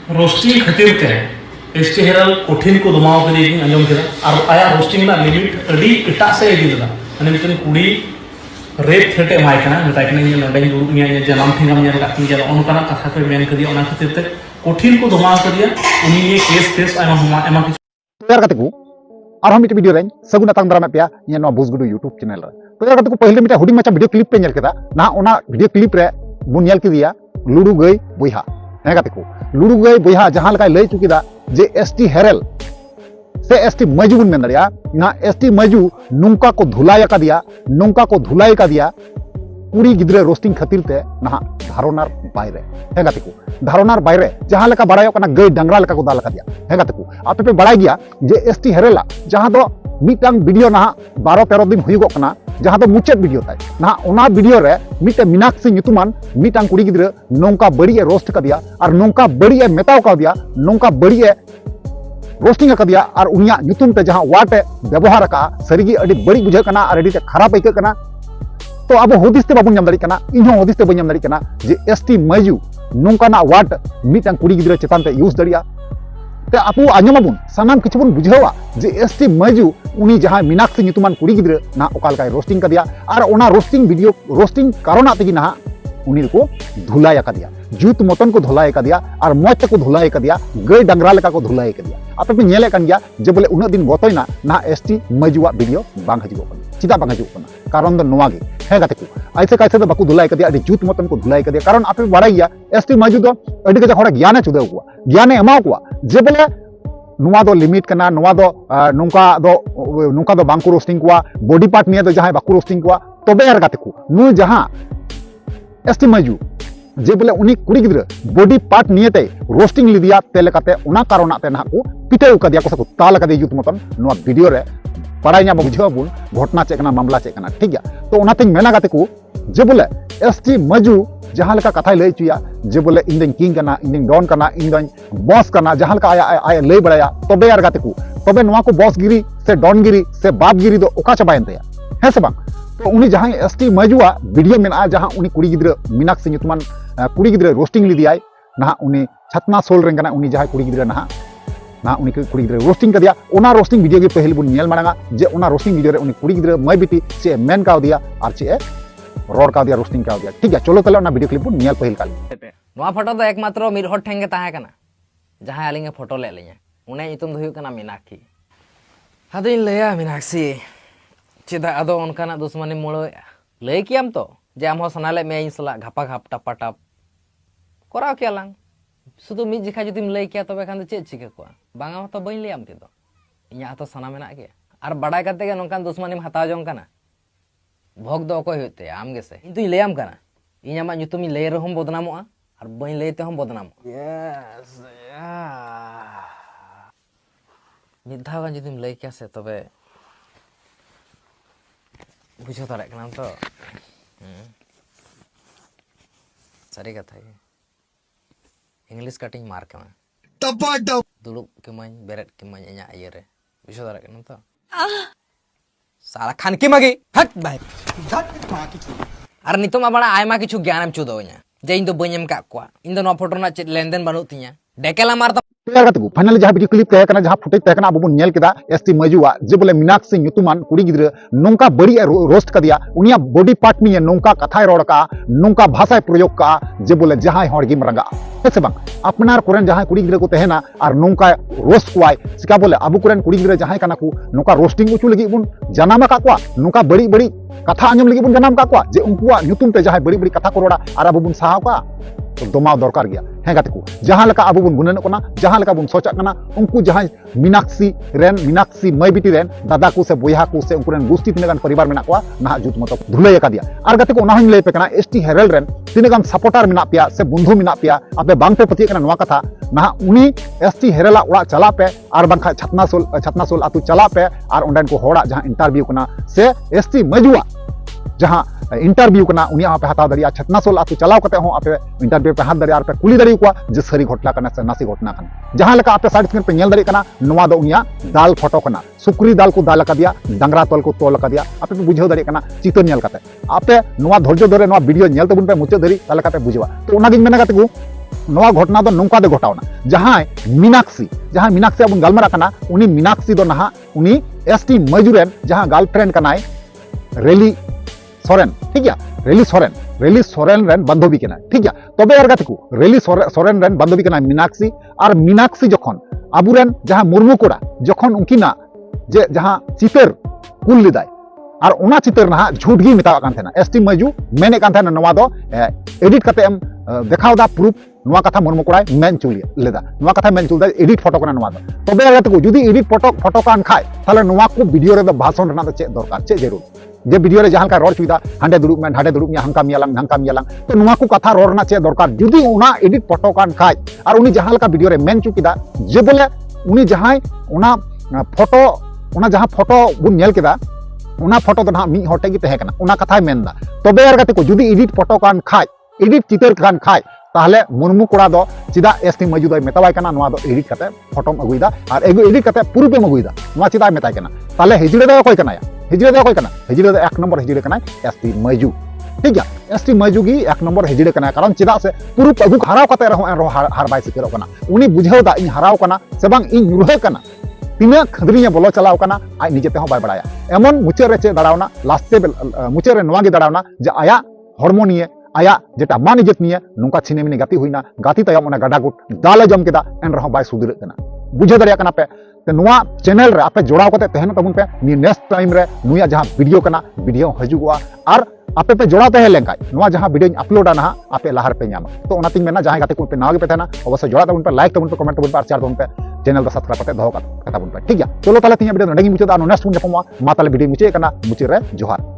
roasting खातिर ते ST हेरल कठिन को दमाव के लिए अंजम केदा और आया रोस्टिंग ना लिमिट अड़ी इटा से इदी दा माने मितन कुड़ी रेप थेटे माय कना मताय कना ये नडे दुरुब मिया जनाम ठिंगम ये काटनी जला ओनकाना कथा को मेन कदिया ओना खातिर ते कठिन को दमाव कदिया उनी ये केस आयमा एमा तैयार करते को और हम वीडियो रें सगुना तंग दरा में पे ये नो बुजगुडू यूट्यूब चैनल रे तैयार करते को पहले मिटा हुडिंग मचा वीडियो क्लिप पे नेल केदा ना ओना वीडियो क्लिप रे बुन नेल किदिया लुडू गई बुइहा हे करते को लुडू गई बुइहा जहां लका लई चुकीदा जे एसटी हेरल से एसटी मजू बुन मेन दरिया ना एसटी मजू नुंका को धुलाई का दिया नुंका को धुलाई का दिया कुड़ी गिद्रे रोस्टिंग खातिर ते ना धारणार बायरे हे गाते को धारणार बायरे जहां लका बड़ायो कना गई डंगरा लका को दाल का दिया हे गाते को आपे पे बड़ाई गया जे एसटी हेरेला जहां दो मिटांग वीडियो ना 12-13 दिन हुई गना जहां दो मुचेत वीडियो ताई ना ओना वीडियो रे मिटे मीनाक्षी nyutuman मिटांग कुड़ी गिद्रे नोंका बड़ी रोस्ट का दिया और नोंका बड़ी मेताव का दिया नोंका बड़ी रोस्टिंग का दिया और उनिया nyutum ते जहां वाटे व्यवहार का सरीगी अड़ी बड़ी बुझे कना और अड़ी खराब आइक कना तो अब हदिसते बाबन नाम दाड़ी कना इन्हों हदिसते बन नाम दाड़ी कना जे एसटी मजू नोंकाना वाट मिटांग कुड़ी गिद्रे चेतान ते यूज दाड़िया ते आपु आंजमाबुन सामान किछु बुन बुझावा जे एसटी मजू उनी जहां मीनाक्षी nyutuman कुड़ी गिद्रे ना ओकाल का रोस्टिंग का दिया और ओना रोस्टिंग वीडियो रोस्टिंग कारणा तेगी ना उनी को धुलाया का दिया जूत मतन को धुलाया का दिया और मौत को धुलाया का दिया गई डंगरा लेका को धुलाया का दिया आपे पे नेले कान गया जे बोले उना दिन गतोयना ना एसटी मजुआ वीडियो बांग हजू कना चिदा बांग हजू कना कारण दो नोवा गे हे गाते को ऐसे कैसे दो बाकू धुलाया का दिया अडी जूत मतन को धुलाया का दिया कारण आपे बड़ाई गया एसटी मजू दो अडी गजा होड़ा ज्ञान चुदे को ज्ञान एमा को जे बोले नुआ दो लिमिट कना नुआ दो नुका दो बांग को रोस्टिंग को बॉडी पार्ट निया दो जहां बाकू रोस्टिंग को तबे यार गाते को नु जहां एसटी मजू जे बोले उनी कुड़ी गिद्रे बॉडी पार्ट नियते रोस्टिंग लिदिया तेलकाते उना कारणते ना को पिटे उकदिया को ताल कदे युत मतन नुआ वीडियो रे पढ़ाई ना बुझाव बुन घटना चेकना मामला चेकना ठीक गया तो उनाते मेना गाते को जे बोले एसटी मजू जहां लका कथा लई चुया जे बोले इंदन किंग कना इंदन डॉन कना इंदन बॉस कना जहां लका आया लई बड़ाया तबे यार गाते को तबे नुआ को बॉस गिरी से डॉन गिरी से बाप गिरी दो ओका चबायन तया है से बांग तो उनी जहां एसटी मजुआ वीडियो में जहां उनी कुड़ी गिद्रे मीनाक्षी nyutuman कुड़ी गिद्रे रोस्टिंग लिदियाय ना उनी छतना सोल रेन कना उनी जहां कुड़ी गिद्रे ना उनी कुड़ी गिद्रे रोस्टिंग का दिया ओना रोस्टिंग वीडियो के पहले बुन नेल मांगा जे ओना रोस्टिंग वीडियो रे उनी कुड़ी गिद्रे मय बिटी से मेन का दिया और से रोड का दिया रोस्टिंग का दिया ठीक है चलो तले ओना वीडियो क्लिप बुन नेल पहल काल नोआ फोटो दो एकमात्र मिर हर ठेंगे ताहे कना जहां आलिंगे फोटो ले लिया उने इतुम दो हुई कना मीनाक्षी हादो इन लया मीनाक्षी चेदा अदो उनकाना दुश्मनी मोड़ो लय कियाम तो जे आम हो सनाले मे इन सला घापा घाप टपा टप कराव किया लांग शुधु मिज जिखा जुदिम लय किया तबे खान चेद चिके को बांगा तो बइन लयाम ते दो इया तो सना मेना के आर बड़ाय करते के नोंकान दुश्मनी हताव जों कना भोग दो अकोय होते आम गेसे इन तो लयाम कना इया मा nyutum इन लय रहम बदनामोआ आर बइन लय ते हम बदनामो यस मिधा गान जुदिम लय किया से तबे बुझो दाड़े कना तो सारी कथा इंग्लिश कटिंग मार के दुलुब के मन बेरेट के मन इया ये रे बुझो दाड़े कना तो सारा खान की मगी हट भाई अर नितो मा बड़ा आयमा किछु ज्ञानम चुदो냐 जे इन दो बयम का को इन दो नो फोटो ना चेत लेनदेन बानु तिया डेकेला मार तैयार करते को फाइनली जहां वीडियो क्लिप तय करना जहां फुटेज तय करना अब बुन नेल केदा एसटी मजुआ जे बोले मीनाक्षी nyutuman कुड़ी गिद्रे नोंका बड़ी रोस्ट का दिया उनिया बॉडी पार्ट में नोंका कथाय रोड का नोंका भाषा प्रयोग का जे बोले जहां हर गिम रंगा से बांग अपनार कोरेन जहां कुड़ी गिद्रे को तहना और नोंका रोस्ट कोआय सिका बोले अबु कोरेन कुड़ी गिद्रे जहां कना को नोंका रोस्टिंग उचु लगी बुन जनामा का को नोंका बड़ी बड़ी कथा आंजम लगी बुन जनाम का को जे उनकुआ nyutum ते जहां बड़ी बड़ी कथा को रोड़ा और अबु बुन साहा का तो दमाव दरकार गया है गाते को जहां लका अबु बुन गुनन कोना जहां लका बुन सोचा कना उनको जहां मीनाक्षी मय बिटी रेन दादा को से बोया को से उनको रेन गोष्ठी तिनगान परिवार में को ना जुत मत धुलय का दिया और गाते को ना हम लय पे कना एसटी हेरल रेन तिनगान सपोर्टर मिना पिया से बंधु मिना पिया आपे बांग पे पति कना नवा कथा ना उनी एसटी हेरला उड़ा चला पे और बांखा छतना सोल आतु चला पे और उंडन को होड़ा जहां इंटरव्यू कना से एसटी मजुआ जहां इंटरव्यू कना उनिया पे हताव दरिया छतना सोल आतु चलाव कते हो आपे इंटरव्यू पे हाथ दरिया पे कुली दरी को जे सरी घटना कना से नासी घटना कना जहां लका आपे साइड स्क्रीन पे नेल दरी कना नवा दो उनिया दाल फोटो कना सुक्री दाल को दाल का दिया डंगरा तोल को तोल का दिया आपे पे बुझाव दरी कना चित्र नेल कते आपे नवा धैर्य धरे नवा वीडियो नेल तबुन पे मुचे दरी ताले कते बुझवा तो उना गिन मेना कते को नवा घटना दो नौका दे घटावना जहां मीनाक्षी अब गलमारा कना उनी मीनाक्षी दो नहा उनी एसटी मजूरेन जहां गर्लफ्रेंड कनाय रेली सोरेन ठीक गया रेली सोरेन रेन बान्धवी कना ठीक गया तबे यार गाते को रेली सोरेन रेन बान्धवी कना मीनाक्षी जखन आबुरेन जहां मुर्मू कोड़ा जखन उनकिना जे जहां चितर कुल लिदाय और उना चितर ना झूठ गी मेता कान थेना एसटी मजू मेने कान थेना नवा दो एडिट कते एम देखावदा प्रूफ नवा कथा मुर्मू कोड़ा मेन चुलिया लेदा नवा कथा मेन चुलदा एडिट फोटो कना नवा दो तबे यार गाते को जुदी एडिट फोटो कान खाय ताले नवा को वीडियो रे दो भाषण रना चे दरकार चे जरूर जे वीडियो रे जहां का रोड चुदा हांडे दुड़ुब में हांडे दुड़ुब में हंका मियालांग तो नुआ को कथा रोरना चे दरकार जुदी उना एडिट फोटो कान खाय और उनी जहां का वीडियो रे मेन चुकिदा जे बोले उनी जहां उना फोटो उना जहां फोटो बुन नेल केदा उना फोटो तो ना मी होटे गी तहे कना उना कथा मेनदा तबे यार गाते को जुदी एडिट फोटो कान खाय एडिट चितर कान खाय ताहले मुर्मू कोड़ा दो चिदा एसटी मजू दो मेतावाय कना नवा दो एडिट कते फोटोम अगुइदा और एडिट कते प्रूफ एम अगुइदा नवा चिदा मेताय कना ताहले हिजड़े दो कोई कना हिजड़े दो एक नंबर हिजड़े कना एसटी मजू ठीक गया एसटी मजू गी एक नंबर हिजड़े कना कारण चिदा से प्रूफ अगु हराव कते रहो हार बाय सिकरो कना उनी बुझेवदा इन हराव कना से बांग इन नुरहे कना तीना खंदरी बोलो चलाव कना आज निजेते बै बड़ाया एमन मुचे रे चे दाड़ावना लास्टे मुचे रे नवा गे दाड़ावना जे आया हरमो निये आया जेटा मान इज्जत निये नोंका छिनेमिनी गाती हुईना गाती तयम ओना गाडागुट दाले जम केदा एन रहो बाय सुधर कना बुझे दरिया कना पे ते नोवा चैनल रे आपे जोड़ाव कते तहन तबुन पे नि नेक्स्ट टाइम रे नुया जहां वीडियो कना वीडियो हजुगुआ और आपे पे जोड़ा तहे लेंका नोवा जहां वीडियो अपलोड ना आपे लाहर पे नामा तो ओनातिन मेना जहां गाते को पे नागे पे थाना अवश्य जोड़ा तबुन पे लाइक तबुन पे कमेंट तबुन पे शेयर तबुन पे चैनल दा सब्सक्राइब कते दोहो कता बुन पे ठीक गया चलो ताले तिया वीडियो नडगी मुचे दा नेक्स्ट मुन जपमा मा ताले वीडियो मुचे कना मुचे रे जोहार